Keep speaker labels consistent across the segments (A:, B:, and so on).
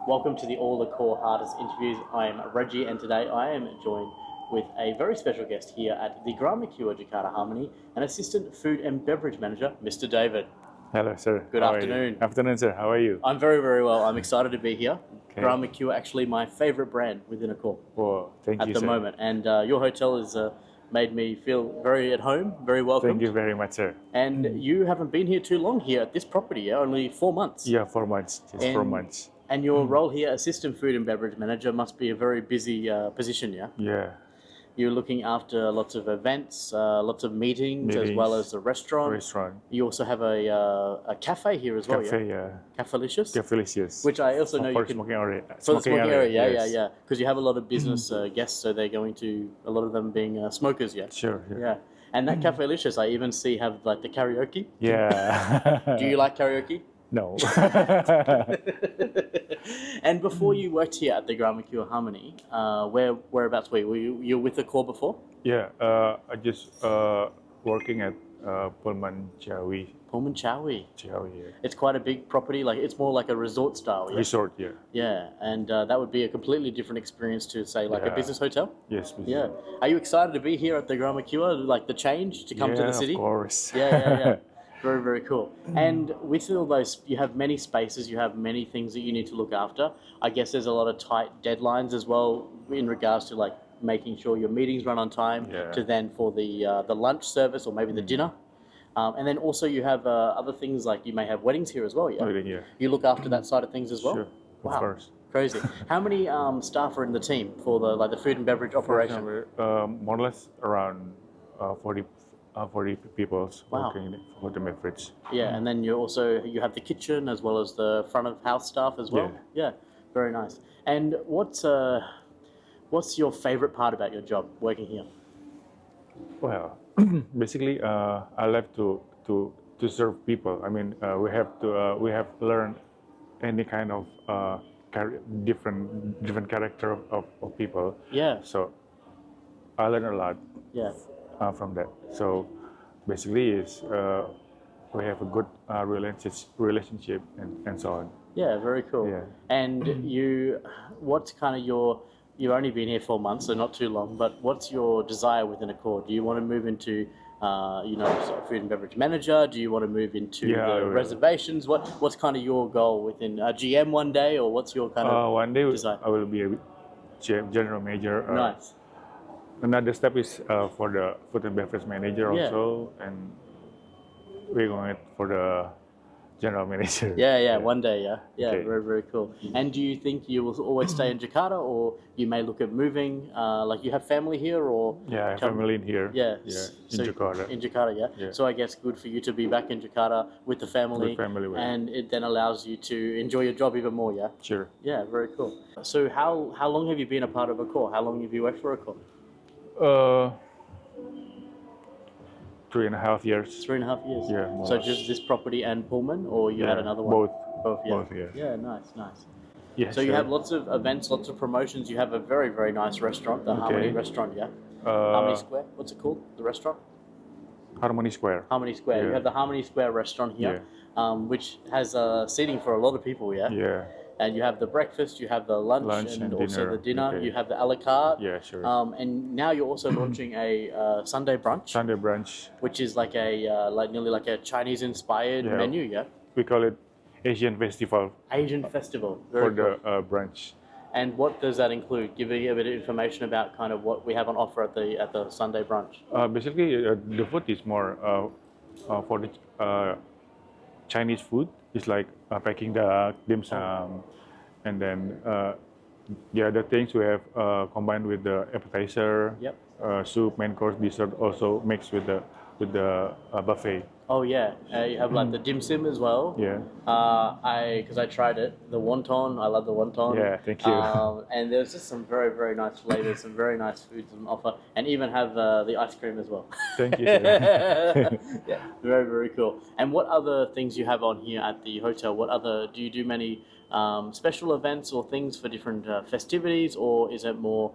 A: Welcome to the Accor Heartist Interviews. I am Redgie, and today I am joined with a very special guest here at the Grand Mercure Jakarta Harmoni, an Assistant Food and Beverage Manager, Mr. David.
B: Hello, sir.
A: Good afternoon.
B: Afternoon, sir. How are you?
A: I'm very, very well. I'm excited to be here.
B: Okay.
A: Grand Mercure, actually my favorite brand within Accor
B: Oh, thank you,
A: at the
B: sir.
A: moment. And your hotel has made me feel very at home, very welcome.
B: Thank you very much, sir.
A: And you haven't been here too long here at this property, yeah? Only 4 months.
B: Yeah, 4 months. Just 4 months.
A: And your role here, Assistant Food and Beverage Manager, must be a very busy position, yeah?
B: Yeah.
A: You're looking after lots of events, lots of meetings, as well as the restaurant. You also have a cafe here as well,
B: Cafe,
A: yeah? Cafelicious?
B: Cafelicious.
A: Which I also know you
B: for
A: can...
B: smoking area.
A: For the smoking area, yeah,
B: yes.
A: yeah. Because you have a lot of business guests, so they're going to, a lot of them being smokers, yeah?
B: Sure.
A: Yeah. And that Cafelicious, I even see have like the karaoke.
B: Yeah.
A: Do you like karaoke?
B: No.
A: And before you worked here at the Grand Mercure Harmoni, whereabouts were you? You were with Accor before?
B: Yeah, I just working at Pullman Ciawi.
A: Pullman Ciawi.
B: Ciawi, yeah.
A: It's quite a big property. Like it's more like a resort style. Yeah?
B: Resort, yeah.
A: Yeah, and that would be a completely different experience to say like a business hotel.
B: Yes, business.
A: Yeah. Are you excited to be here at the Grand Mercure? Like the change to come to the city?
B: Of course.
A: Yeah. Very, very cool. And with all those, you have many spaces, you have many things that you need to look after. I guess there's a lot of tight deadlines as well in regards to like making sure your meetings run on time to then for the lunch service or maybe the dinner. And then also you have other things like you may have weddings here as well, yeah?
B: Wedding, yeah.
A: You look after that side of things as well?
B: Sure,
A: wow.
B: Of course.
A: Crazy. How many staff are in the team for the food and beverage operation?
B: More or less around 40 people working for the beverage.
A: Yeah, and then you have the kitchen as well as the front of house staff as well. Yeah, very nice. And what's your favorite part about your job working here?
B: Well, basically, I love to serve people. I mean, we have learned any kind of different character of people. Yeah. So I learned a lot. Yeah. From that. So basically, we have a good relationship and so on.
A: Yeah, very cool. Yeah. And what's kind of you've only been here 4 months, so not too long, but what's your desire within Accor? Do you want to move into food and beverage manager? Do you want to move into the reservations? What's kind of your goal within GM one day, or what's your kind of
B: one day
A: desire?
B: I will be a general manager.
A: Nice.
B: Another step is for the food and beverage manager also, and we're going for the general manager.
A: Yeah, one day, yeah.
B: Okay.
A: Very, very cool. And do you think you will always stay in Jakarta, or you may look at moving? Like you have family here, or
B: I have family in here. In Jakarta.
A: In Jakarta, yeah. So I guess good for you to be back in Jakarta with the family, and it then allows you to enjoy your job even more. Yeah.
B: Sure.
A: Yeah, very cool. So how long have you been a part of Accor? How long have you worked for Accor?
B: 3.5 years.
A: 3.5 years.
B: Yeah.
A: So just this property and Pullman, or you had another one?
B: Both.
A: Yeah.
B: Both. Yeah.
A: Yeah. Nice.
B: Yeah.
A: So you have lots of events, lots of promotions. You have a very, very nice restaurant, the Harmoni restaurant. Yeah. Harmoni Square. What's it called? The restaurant?
B: Harmoni Square.
A: Harmoni Square. You have the Harmoni Square restaurant here, which has seating for a lot of people. Yeah.
B: Yeah.
A: And you have the breakfast, you have the lunch and also
B: dinner.
A: the dinner.
B: Okay.
A: You have the a la carte.
B: Yeah, sure.
A: And now you're also launching a Sunday brunch.
B: Sunday brunch,
A: which is like a nearly like a Chinese-inspired menu. Yeah.
B: We call it Asian Festival.
A: Asian Festival.
B: For the brunch.
A: And what does that include? Give me a bit of information about kind of what we have on offer at the Sunday brunch.
B: Basically, the food is more for the Chinese food. It's like packing the dim sum, and then the other things we have combined with the appetizer, soup, main course, dessert also mixed with the buffet.
A: Oh yeah, you have like the dim sum as well.
B: Yeah.
A: Because I tried it, the wonton. I love the wonton.
B: Yeah, thank you.
A: And there's just some very, very nice flavors, some very nice foods on offer, and even have the ice cream as well.
B: Thank you.
A: Yeah, very, very cool. And what other things you have on here at the hotel? Do you do many special events or things for different festivities, or is it more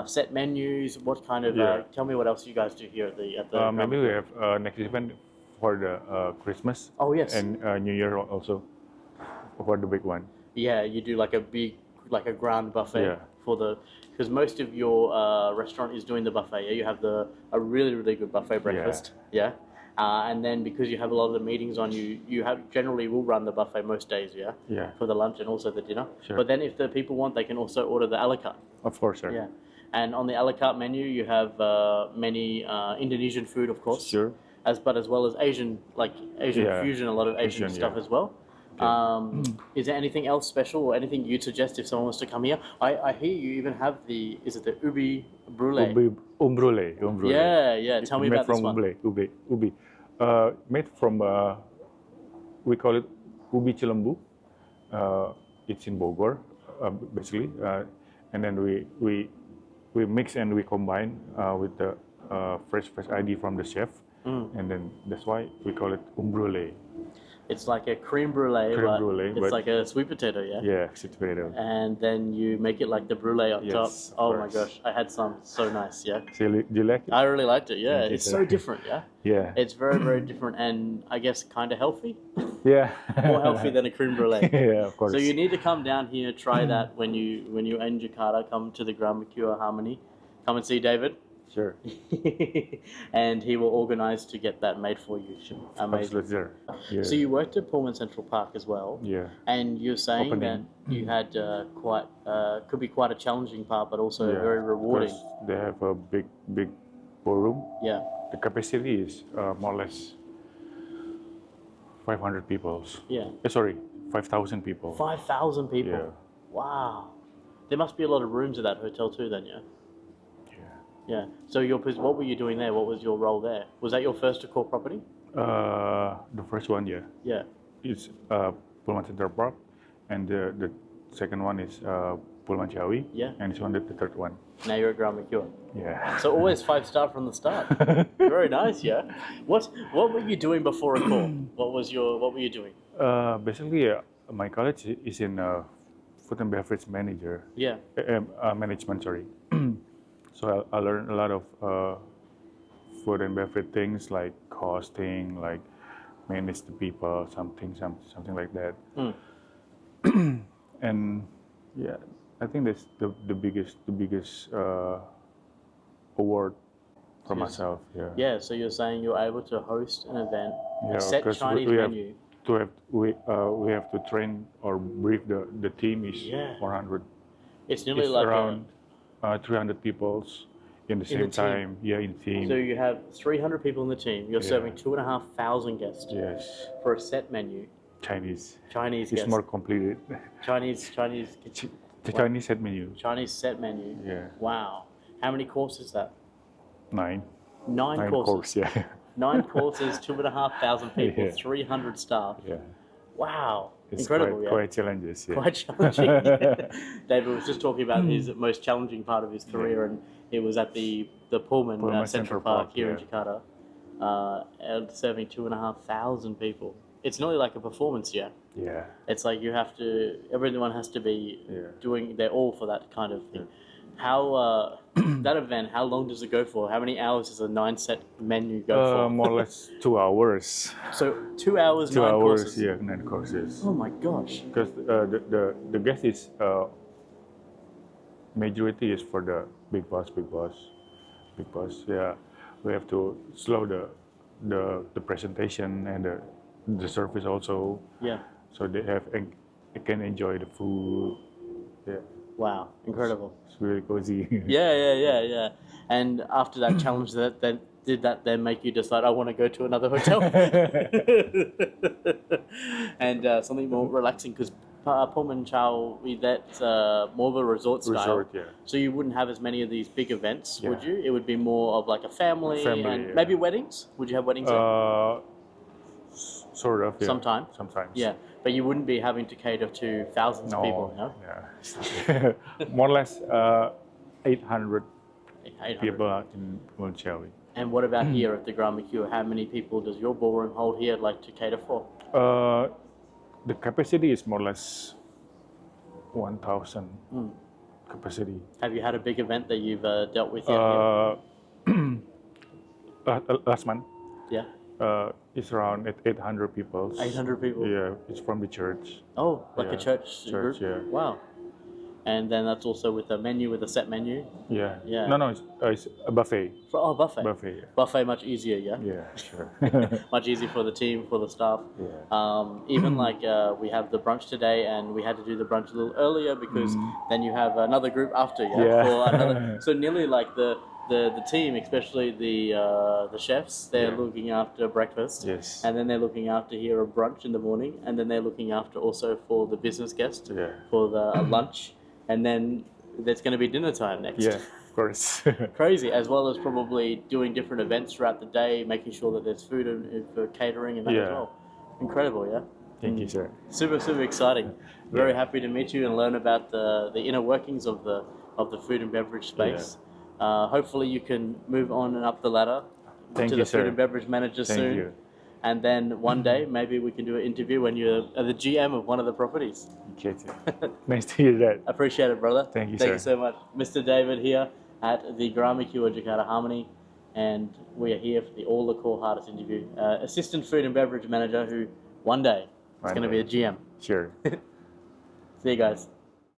A: set menus? What kind of? Tell me what else you guys do here at the.
B: Maybe we have next event for the Christmas.
A: Oh yes.
B: And New Year also, for the big one.
A: Yeah, you do like a big, like a grand buffet
B: Yeah.
A: because most of your restaurant is doing the buffet. Yeah, you have a really really good buffet breakfast. Yeah. And then because you have a lot of the meetings on, you have generally will run the buffet most days. Yeah.
B: Yeah.
A: For the lunch and also the dinner.
B: Sure.
A: But then if the people want, they can also order the a la carte.
B: Of course, sir.
A: Yeah. And on the a la carte menu, you have many Indonesian food, of course.
B: Sure.
A: But as well as Asian, like Asian
B: Yeah.
A: fusion, a lot of Asian stuff
B: yeah.
A: as well. Is there anything else special or anything you'd suggest if someone wants to come here? I hear you even have is it the ubi brulee?
B: Umbrule.
A: Yeah. Tell me
B: Made
A: about this
B: from
A: one.
B: ubi. Made from we call it ubi cilembu. It's in Bogor, basically, and then we mix and we combine with the fresh ID from the chef, and then that's why we call it umbrule.
A: It's like a creme brulee, but it's
B: but-
A: like a sweet potato, yeah?
B: Yeah, sweet potato.
A: And then you make it like the brulee on top.
B: Yes, of
A: Oh my
B: course.
A: gosh, I had some. So nice, yeah.
B: So do you like it?
A: I really liked it, yeah.
B: Thank you,
A: It's
B: sir.
A: so different, yeah.
B: Yeah.
A: It's very, very different and I guess kind of healthy.
B: Yeah.
A: More healthy than a creme brulee.
B: Yeah, of course.
A: So you need to come down here, try that when you're in Jakarta. Come to the Grand Mercure Harmoni. Come and see David,
B: Sure.
A: and he will organise to get that made for you. Amazing.
B: Absolutely, sir. Yeah.
A: So you worked at Pullman Central Park as well,
B: Yeah.
A: and you're saying
B: Opening.
A: that you had could be quite a challenging part, but also
B: Yeah,
A: very rewarding.
B: because they have a big ballroom.
A: Yeah.
B: The capacity is more or less 500 people.
A: Yeah.
B: Sorry, 5,000 people.
A: 5,000 people.
B: Yeah.
A: Wow. There must be a lot of rooms at that hotel too, then, yeah. Yeah. So what were you doing there? What was your role there? Was that your first Accor property?
B: The first one, yeah,
A: Yeah.
B: it's Pullman Center Park, and the second one is Pullman Ciawi.
A: Yeah.
B: And this one the third one.
A: Now you're at Grand Mercure.
B: Yeah.
A: So always 5-star from the start. Very nice, yeah. What were you doing before Accor? What were you doing?
B: Basically, my college is in food and beverage manager.
A: Yeah.
B: Management, sorry. So I learned a lot of food and beverage things like costing, like manage the people, something like that. And yeah, I think that's the biggest award for
A: Yes.
B: myself. Yeah.
A: Yeah. So you're saying you're able to host an event,
B: Yeah,
A: a set
B: because
A: Chinese
B: we have
A: menu.
B: we have to train or brief the team is
A: Yeah.
B: 400.
A: It's nearly
B: It's
A: like
B: around 300 people in the
A: In the
B: same
A: team.
B: time. Yeah, in team.
A: so you have 300 people in the team. You're
B: Yeah.
A: serving 2,500 guests
B: Yes,
A: for a set menu.
B: Chinese.
A: Chinese
B: It's
A: guests.
B: more completed.
A: Chinese
B: The Chinese set menu.
A: Chinese set menu.
B: Yeah,
A: Wow. How many courses is that?
B: 9.
A: 9 courses.
B: course. Yeah,
A: 9 courses, 2,500 people,
B: Yeah.
A: 300 staff.
B: yeah.
A: Wow.
B: It's
A: Incredible, yeah.
B: quite challenges. Yeah.
A: Quite challenging. David was just talking about his most challenging part of his career, and it was at the Pullman
B: Pullman
A: Central
B: Central
A: Park
B: Park,
A: here in
B: yeah.
A: Jakarta, and serving 2,500 people. It's nearly like a performance, yeah.
B: Yeah.
A: It's like everyone has to be
B: Yeah.
A: doing their all for that kind of thing. How that event? How long does it go for? How many hours does a 9-set menu go for?
B: More or less 2 hours.
A: So 2 hours,
B: 2
A: 9
B: hours.
A: courses.
B: Yeah, 9 courses.
A: Oh my gosh.
B: Because the guest is majority is for the big boss. Yeah, we have to slow the presentation and the service also,
A: Yeah.
B: so they can enjoy the food. Yeah,
A: Wow. Incredible.
B: it's really cozy.
A: Yeah. And after that challenge, did that then make you decide I want to go to another hotel and something more relaxing? Because Pullman Chow, that's more of a resort style.
B: Resort, yeah.
A: So you wouldn't have as many of these big events, would
B: Yeah.
A: you? It would be more of like a family,
B: Family,
A: and
B: yeah.
A: maybe weddings. Would you have weddings? there?
B: Sort of. Yeah.
A: Sometimes.
B: Sometimes.
A: Yeah, but you wouldn't be having to cater to thousands of people, no?
B: Yeah. More or less 800
A: 800.
B: people are in Munchawi.
A: And what about here at the Grand Mercure? How many people does your ballroom hold here, like to cater for?
B: The capacity is more or less 1,000 capacity.
A: Have you had a big event that you've dealt with yet? Here?
B: Last month,
A: Yeah.
B: it's around 800 people.
A: 800 people.
B: Yeah, it's from the church.
A: Oh, like a
B: Yeah,
A: church group?
B: yeah.
A: Wow. And then that's also with a menu, with a set menu.
B: Yeah.
A: Yeah.
B: No, it's a buffet.
A: Oh, buffet.
B: Buffet. Yeah.
A: Buffet much easier, yeah?
B: Yeah, sure.
A: Much easier for the team, for the staff.
B: Yeah.
A: Even like we have the brunch today, and we had to do the brunch a little earlier because then you have another group after, yeah?
B: Yeah.
A: For another, so nearly like the team, especially the chefs, they're
B: Yeah.
A: looking after breakfast.
B: Yes.
A: And then they're looking after here a brunch in the morning, and then they're looking after also for the business guest,
B: Yeah.
A: for the lunch, and then there's going to be dinner time next.
B: Yeah, of course.
A: Crazy, as well as probably doing different events throughout the day, making sure that there's food for catering and that as
B: Yeah.
A: well. Incredible, yeah?
B: Thank you, sir.
A: Super, super exciting. Very happy to meet you and learn about the inner workings of the food and beverage space. Hopefully you can move on and up the ladder
B: Thank
A: to
B: you,
A: the food
B: sir.
A: and beverage manager
B: Thank
A: soon.
B: you.
A: And then one day, maybe we can do an interview when you're the GM of one of the properties.
B: Okay, sir. Nice to hear that.
A: Appreciate it, brother.
B: Thank you,
A: Thank you
B: sir.
A: so much. Mr. David here at the Grand Mercure Jakarta Harmoni, and we are here for the Accor Heartist Interview. Assistant Food and Beverage Manager who one day is going to be a GM.
B: Sure.
A: See you guys.